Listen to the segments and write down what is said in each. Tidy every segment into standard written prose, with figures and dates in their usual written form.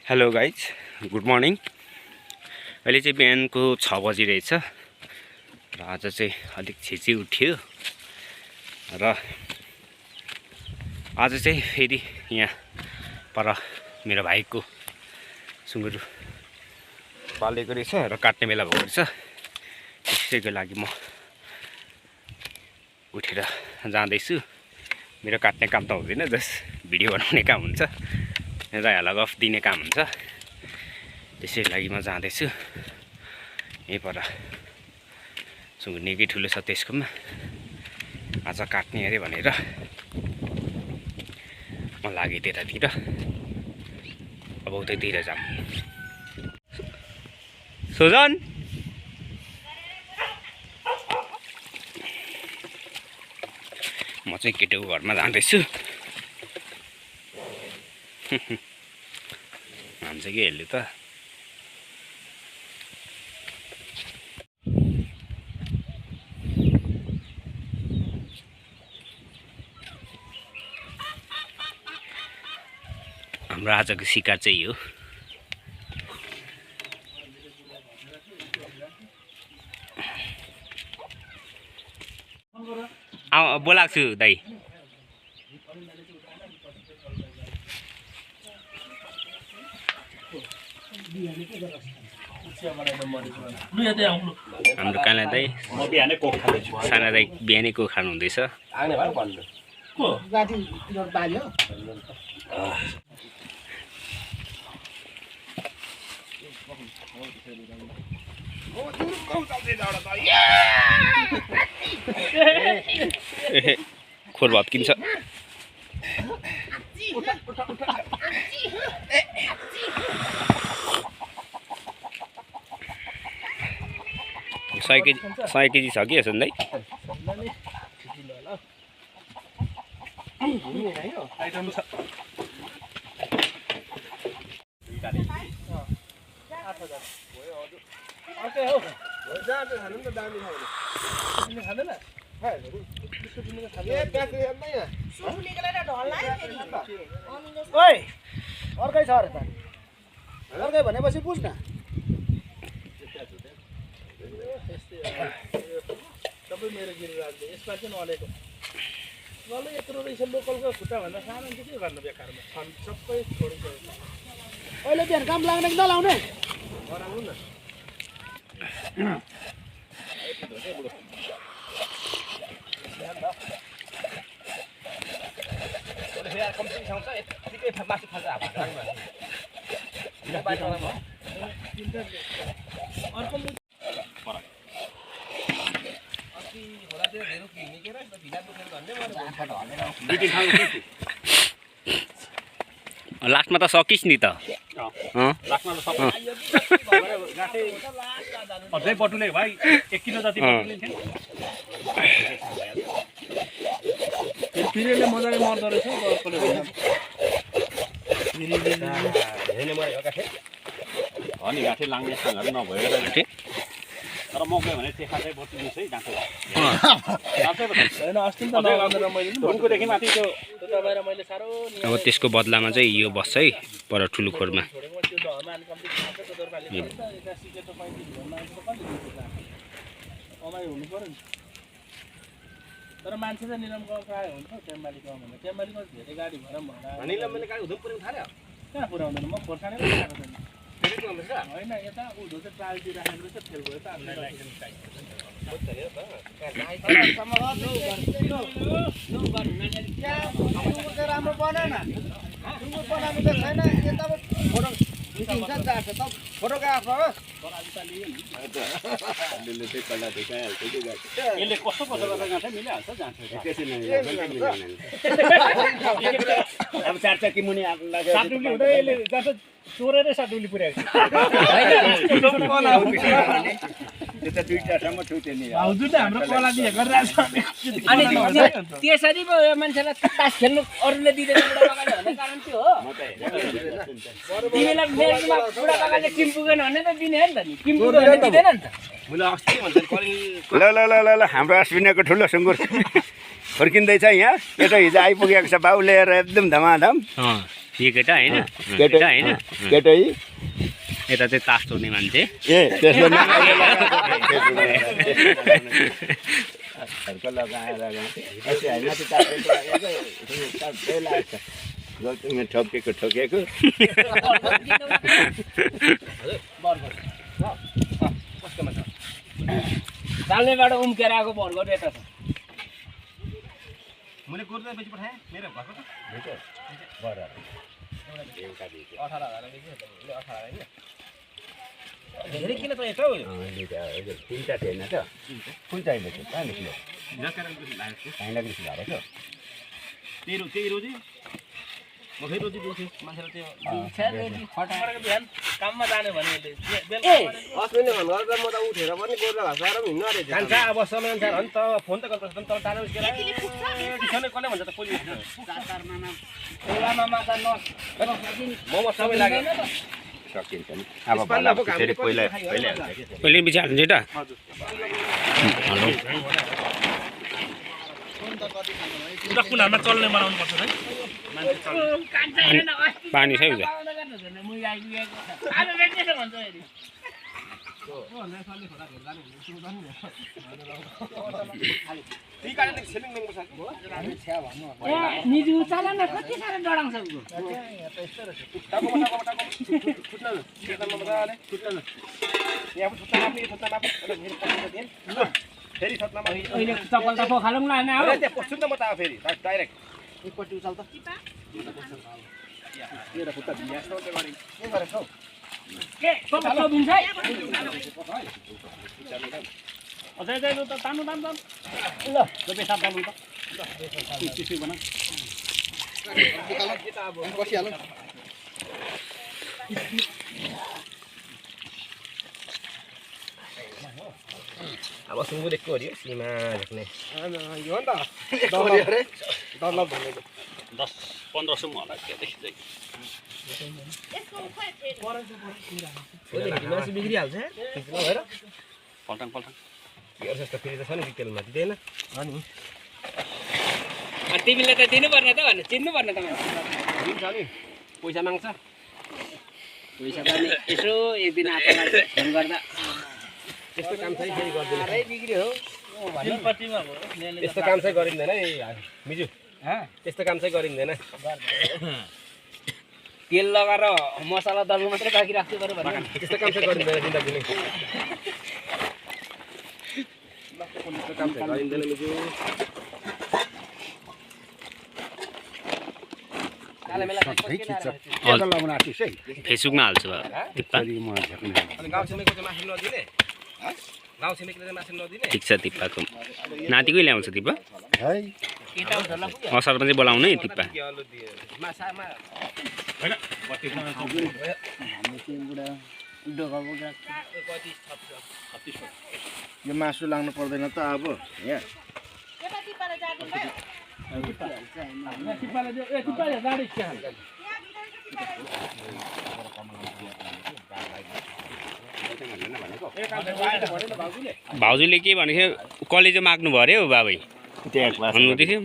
Hello guys, good morning. अहिले चाहिँ बिहानको 6 बजिरहेछ र आज चाहिँ अलिक छिची उठ्यो र आज चाहिँ फेरि यहाँ पर मेरो भाइको सुँगुरु पालेको रहेछ र काट्ने बेला भएको रहेछ। त्यसैको लागि म उठेर जाँदैछु। मेरो काट्ने काम त हुँदैन, जस्ट भिडियो बनाउने काम हुन्छ र यसलाई गफ दिने काम हुन्छ। त्यसै लागि म जाँदैछु। यहीँ पर सुँगुर निकै ठुलो छ, त्यसकोमा आज काट्ने अरे भनेर म लागेँ त्यतातिर। अब उतैतिर जाऊँ। सुजन म चाहिँ केटोको घरमा जाँदैछु। हान्छ कि यसले त। हाम्रो आजको शिकार चाहिँ हो। बोलाएको छु दाइ। हाम्रो काना दाइ साना दाइ बिहानै कोक खानु हुँदैछ। खोर भत्किन्छ। सय केजी छ कि यसो दाइ? अर्कै छ अरे त, अर्कै भनेपछि बुझ्न। सबै मेरो गिरिराजले यसमा चाहिँ नलेको नले यत्रो रहेछ। लोकलको खुट्टाभन्दा सानो चाहिँ के गर्नु बेकारमा सबै छोडिसक्यो। अहिले बिहान काम लाग्ने कि नलाउने? गराउनु न। लास्टमा त सकिस् नि त। अझै बटुले भाइ 1 किलो जति बटुले थियो। पिरेले मजाले मर्दो रहेछ। अनि घाँटे लाग्ने साङहरू नभएर तर म गयो भने त्यहाँ चाहिँ बटुले चाहिँ जान्छ। होइन अस्ति त लगाउँदैन मैले नि ढुङ्गोदेखि माथि त्यो बाहिर मैले साह्रो अब त्यसको बदलामा चाहिँ यो बस्छ है पर ठुलो खोरमा। कमाइ हुनु पर्यो नि। तर मान्छे चाहिँ निलम गाउँ प्रायः हुन्छ टेम्बाली गाउँ भन्दा। टेम्बाली गाउँ धेरै गाडी भएर कहाँ पुऱ्याउँदैन। म खोर्सानी पनि खाएको छैन। होइन यता उधो चाहिँ ट्रालतिर राखेको रहेछ। फेल भयो त राम्रो बनाएन। बनाएको त छैन। यता फोटोग्राफर यसले कस्तो गर्दा जान्छ मिलिहाल्छ जान्छ। अब 4 चक्की मुनि साटुली हुँदा यसले जान्छ चोरेरै साटुली पुर्याएको त्यता 2टासम्म छुट्यो नि। हाम्रो कला दिए गरिरहेछ। अनि त्यसरी पो मान्छेलाई तास खेल्नु अरूले दिँदैन बुढापाकाले भन्ने कारण त्यो हो। तिमीलाई मेरोमा बुढापाकाले टिम पुगेन भने त दिने हो नि त। नि टिम पुग्यो भने दिँदैन नि त। ल ल ल ल ल हाम्रो अश्विनीको ठुलो सुँगुर फर्किँदैछ यहाँ। यो त हिजो आइपुगेको छ बाउ लिएर एकदम धमाधम। यो केटा होइन केटै केटा होइन केटै यता चाहिँ तास तोड्ने मान्छे ए त्यसको नाम लगाएर ठोकेको ठोकेको चाल्नेबाट उम्केर आएको भर्गट यता छ मैले गोर्दा बेची पठाएँ मेरो घरको त 18,000 धेरै किन चाहियो त तिनवटा थिएन त कुन चाहिँदै थियो कहाँ निस्क्यो त्यही रोजी म फेरि रोजी दिन्छु मान्छेलाई त्यो बिहान काममा जाने भने कान्छा अब समयअनुसार हो नि त फोन त गर्नुपर्छ त टाढा निस्केर कसले भन्छ त कोही मोमो सबै लाग्यो सकिन्छ नि अब भला फेरि पहिला पहिले पछि हाल्नु केटा कुन हातमा चल्ने बनाउनु पर्छ है पानी छ उता निजु चला न कति साह्रो डराउँछ फेरि छत्तामा अहिले चप्पल त पोखालौँ न होइन हो त्यहाँ पस्छु नि त म त फेरि डाइरेक्ट एकपट्टि उचाल त एउटा खुट्टा भिया सोल्टे गरी के गरेछौ के चप्पल दिन्छ है अझै जानु त तान्नु तान्नु तान्नु ल पेसाब तान्नु त त्यसै बना बसिहालौँ अब सुँगुरेको हो सीमा झुक्ने यो हो नि त डरलब भनेको 10-15 होला त्यहाँदेखि चाहिँ मासु बिग्रिहाल्छ भएर पल्टाङ जस्तो फेरि त छ नि रिटेलमा दिँदैन अनि तिमीले त दिनुपर्ने त भन्नु चिन्नु पर्ने त दिन्छ नि पैसा माग्छ पैसा त नि यसो एक दिन आफूलाई फोन गर्दा यस्तो काम चाहिँ फेरि गर्दैन बिग्रियो हो यस्तो काम चाहिँ गरिँदैन है मिजु त्यस्तो काम चाहिँ गरिँदैन तेल लगाएर मसला दल मात्रै बाँकी राख्नु पर्यो भने त्यस्तो काम चाहिँ गरिँदैन जिन्दगीले त्यस्तो काम चाहिँ गरिँदैन मिजु फेसबुकमा हाल्छु अनि गाउँ छिमेकीको चाहिँ मासु नदिने गाउँ छिमेकीले चाहिँ मासु नदिने ठिक छ तिप्पाको नातिकै ल्याउँछ तिप्पा है असारमा चाहिँ बोलाउनु है तिप्पा यो मासु लाग्नु पर्दैन त अब यहाँ भाउजूले के भनेको कलेजो माग्नु भयो अरे हौ बाबै भन्नुहुँदै थियो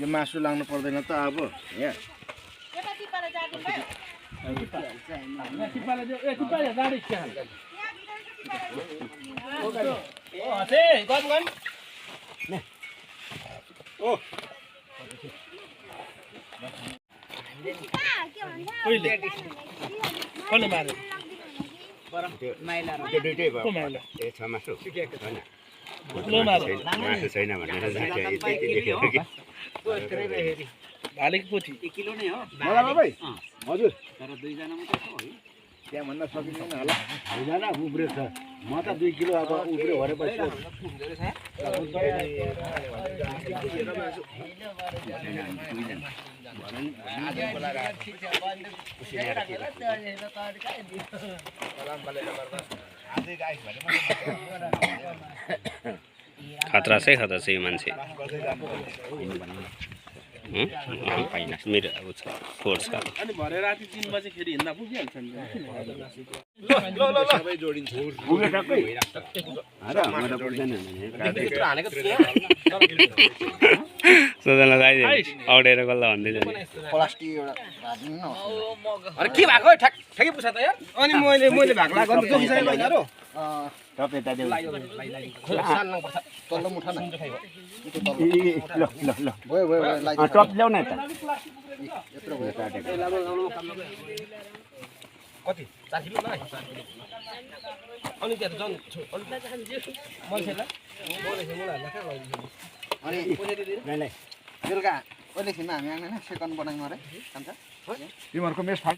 यो मासु लाग्नु पर्दैन त अब यहाँ कसले मार्यो त्यो दुइटै भयो ए छ मासु मासु छैन भनेर हालेको पोथी बाबै हजुर तर 2 जना मात्रै छ है त्यहाँ भन्न सकिँदैन होला दुईजना उब्रियो छ म त 2 किलो अब उब्रियो भरेपछि खतरा छ यो मान्छे होइन मेरो अब छ फोर्स का अनि भरे राति 3 बजे खेरि हिँड्दा पुगिहाल्छ नि सोधनलाई गाइदियो औडेर गल्ला भन्दै जाने प्लास्टिक एउटा भाजिनु न अरे के भएको ठ्याक्कै पुछा त यार अनि मैले भाग लाग्यो नि के तल्लो मुठा न भयो लाइट टप ल्याउ न त यत्रो भयो काटेको कति 4 किलो न अनि त्यहाँ जन मान्छेलाई अनि बेलुका कहिले खिन्न हामी आउने सेकन्ड बनाउनु अरे कान्छा तिमीहरुको मेस